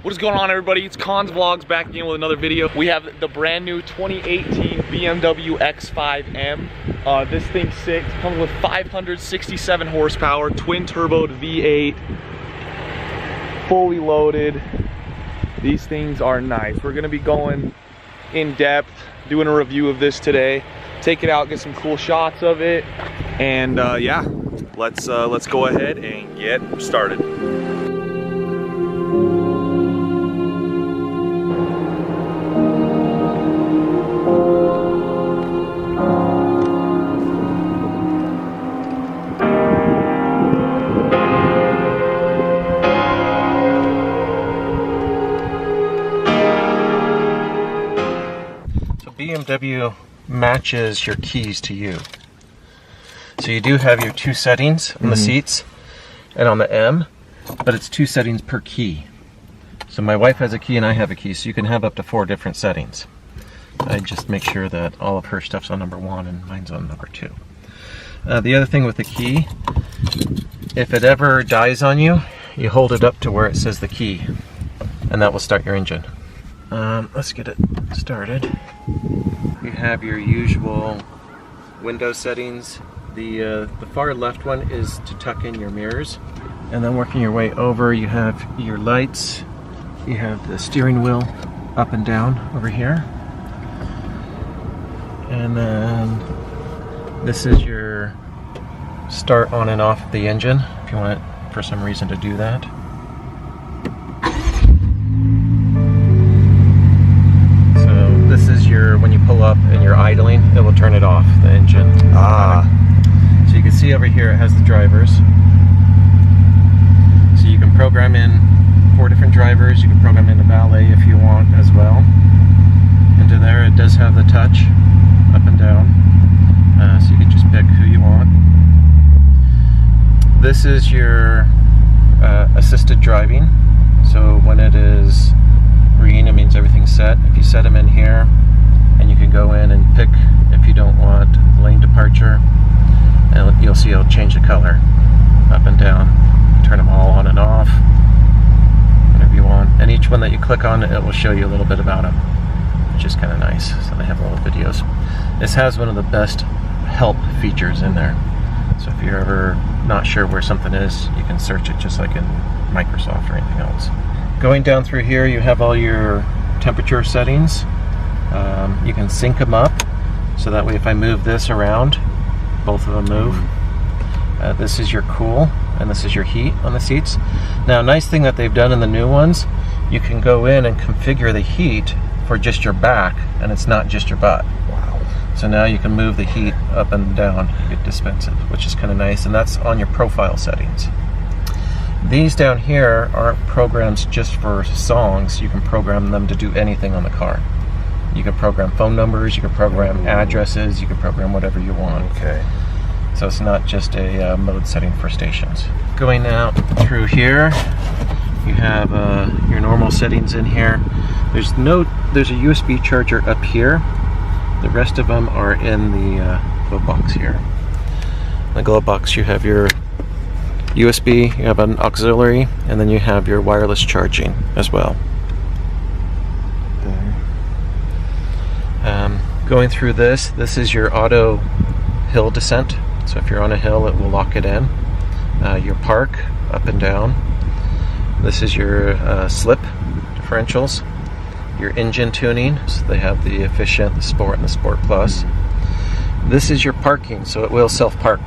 What is going on, everybody? It's Konns Vlogs back again with another video. We have the brand new 2018 BMW X5M. This thing's sick. It comes with 567 horsepower, twin turboed V8, fully loaded. These things are nice. We're gonna be going in depth, doing a review of this today. Take it out, get some cool shots of it, and yeah, let's go ahead and get started. BMW matches your keys to you. So you do have your two settings on the seats and on the M, but it's two settings per key. So my wife has a key and I have a key, so you can have up to 4 different settings. I just make sure that all of her stuff's on number 1 and mine's on number 2. The other thing with the key, if it ever dies on you, you hold it up to where it says the key, and that will start your engine. Let's get it started. You have your usual window settings. The far left one is to tuck in your mirrors, and then working your way over, you have your lights. You have the steering wheel up and down over here, and then this is your start on and off the engine if you want for some reason to do that. This is your, when you pull up and you're idling, it will turn it off, the engine. So you can see over here it has the drivers. So you can program in 4 different drivers. You can program in a valet if you want as well. Into there it does have the touch, up and down. So you can just pick who you want. This is your assisted driving. So when it is green, it means everything's set. If you set them in here, and you can go in and pick if you don't want lane departure, and you'll see it'll change the color up and down. Turn them all on and off, whatever you want. And each one that you click on, it will show you a little bit about them, which is kind of nice. So they have little videos. This has one of the best help features in there. So if you're ever not sure where something is, you can search it just like in Microsoft or anything else. Going down through here, you have all your temperature settings. You can sync them up, so that way if I move this around, both of them move. This is your cool, and this is your heat on the seats. Now, a nice thing that they've done in the new ones, you can go in and configure the heat for just your back, and it's not just your butt. Wow. So now you can move the heat up and down. You can dispense it, which is kind of nice, and that's on your profile settings. These down here aren't programs just for songs. You can program them to do anything on the car. You can program phone numbers, you can program addresses, you can program whatever you want. Okay. So it's not just a mode setting for stations. Going out through here, you have your normal settings in here. There's a USB charger up here. The rest of them are in the glove box here. In the glove box you have your USB, you have an auxiliary, and then you have your wireless charging as well. Going through this is your auto hill descent. So if you're on a hill, it will lock it in. Your park, up and down. This is your slip differentials. Your engine tuning, so they have the efficient, the sport, and the sport plus. This is your parking, so it will self-park.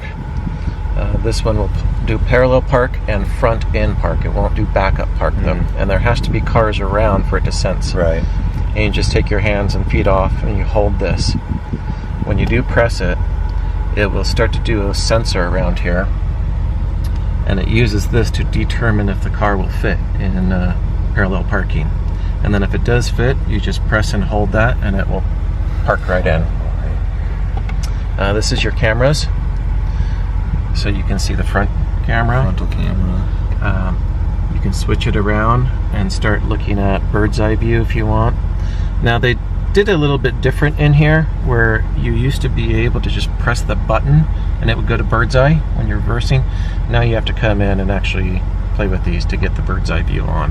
This one will do parallel park and front end park. It won't do backup park though. And there has to be cars around for it to sense. Right. And you just take your hands and feet off and you hold this. When you do press it, it will start to do a sensor around here. And it uses this to determine if the car will fit in parallel parking. And then if it does fit, you just press and hold that and it will park right in. This is your cameras. So you can see the front camera. Frontal camera. You can switch it around and start looking at bird's eye view if you want. Now they did a little bit different in here, where you used to be able to just press the button and it would go to bird's eye when you're reversing. Now you have to come in and actually play with these to get the bird's eye view on.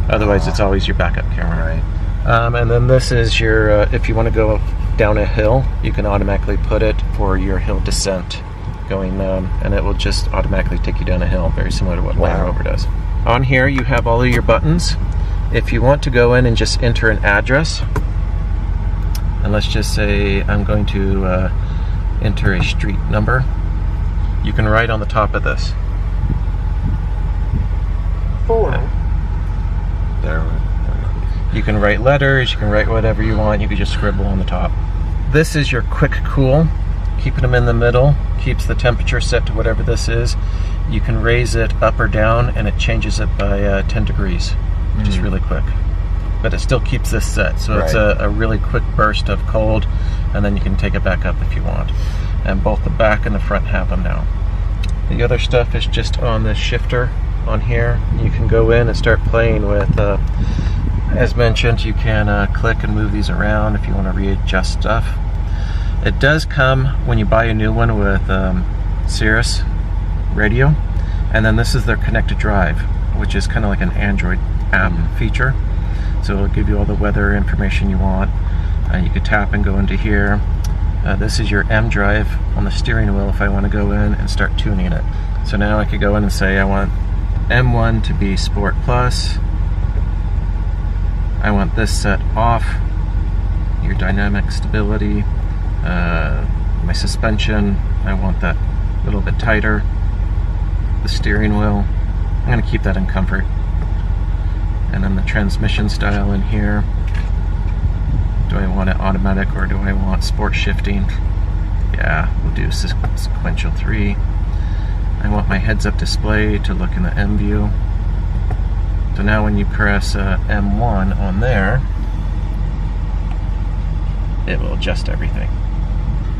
Otherwise, it's always your backup camera. Right. And then this is your, if you want to go down a hill, you can automatically put it for your hill descent going, and it will just automatically take you down a hill, very similar to what Land Rover does. On here, you have all of your buttons. If you want to go in and just enter an address, and let's just say I'm going to enter a street number, you can write on the top of this. 4. There. You can write letters, you can write whatever you want, you can just scribble on the top. This is your quick cool, keeping them in the middle, keeps the temperature set to whatever this is. You can raise it up or down and it changes it by 10 degrees, which is really quick. But it still keeps this set, so it's a really quick burst of cold, and then you can take it back up if you want. And both the back and the front have them now. The other stuff is just on the shifter on here. You can go in and start playing with, as mentioned, you can click and move these around if you want to readjust stuff. It does come, when you buy a new one, with Sirius radio, and then this is their connected drive, which is kind of like an Android app feature. So it'll give you all the weather information you want. You could tap and go into here. This is your M drive on the steering wheel if I want to go in and start tuning it. So now I could go in and say I want M1 to be Sport Plus. I want this set off. Your dynamic stability. My suspension, I want that a little bit tighter. The steering wheel, I'm going to keep that in comfort. And then the transmission style in here. Do I want it automatic or do I want sport shifting? Yeah, we'll do sequential 3. I want my heads-up display to look in the M view. So now when you press M1 on there, it will adjust everything.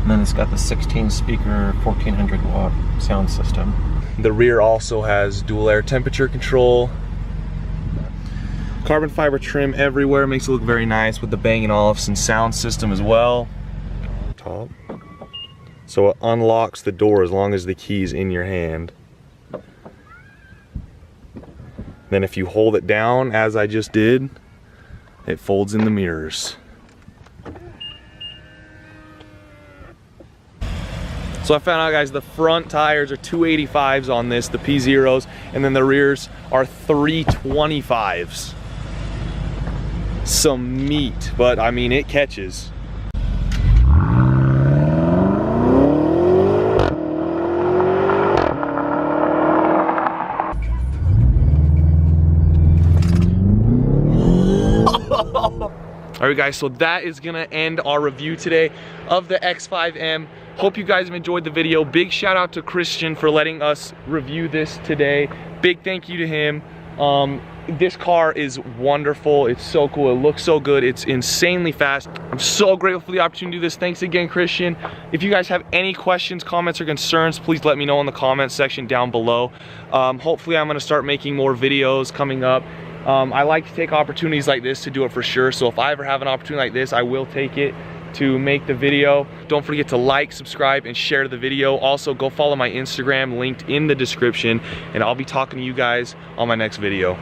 And then it's got the 16 speaker, 1400 watt sound system. The rear also has dual air temperature control. Carbon fiber trim everywhere, makes it look very nice with the Bang & Olufsen sound system as well. Top. So it unlocks the door as long as the key's in your hand. Then if you hold it down, as I just did, it folds in the mirrors. So I found out, guys, the front tires are 285s on this, the P0s, and then the rears are 325s. Some meat, but I mean, it catches. Alright guys, so that is gonna end our review today of the X5M. Hope you guys have enjoyed the video. Big shout out to Christian for letting us review this today. Big thank you to him. This car is wonderful. It's so cool. It looks so good. It's insanely fast. I'm so grateful for the opportunity to do this. Thanks again, Christian. If you guys have any questions, comments, or concerns, please let me know in the comments section down below. Hopefully I'm gonna start making more videos coming up. I like to take opportunities like this to do it for sure. So if I ever have an opportunity like this, I will take it to make the video. Don't forget to like, subscribe, and share the video. Also, go follow my Instagram linked in the description, and I'll be talking to you guys on my next video.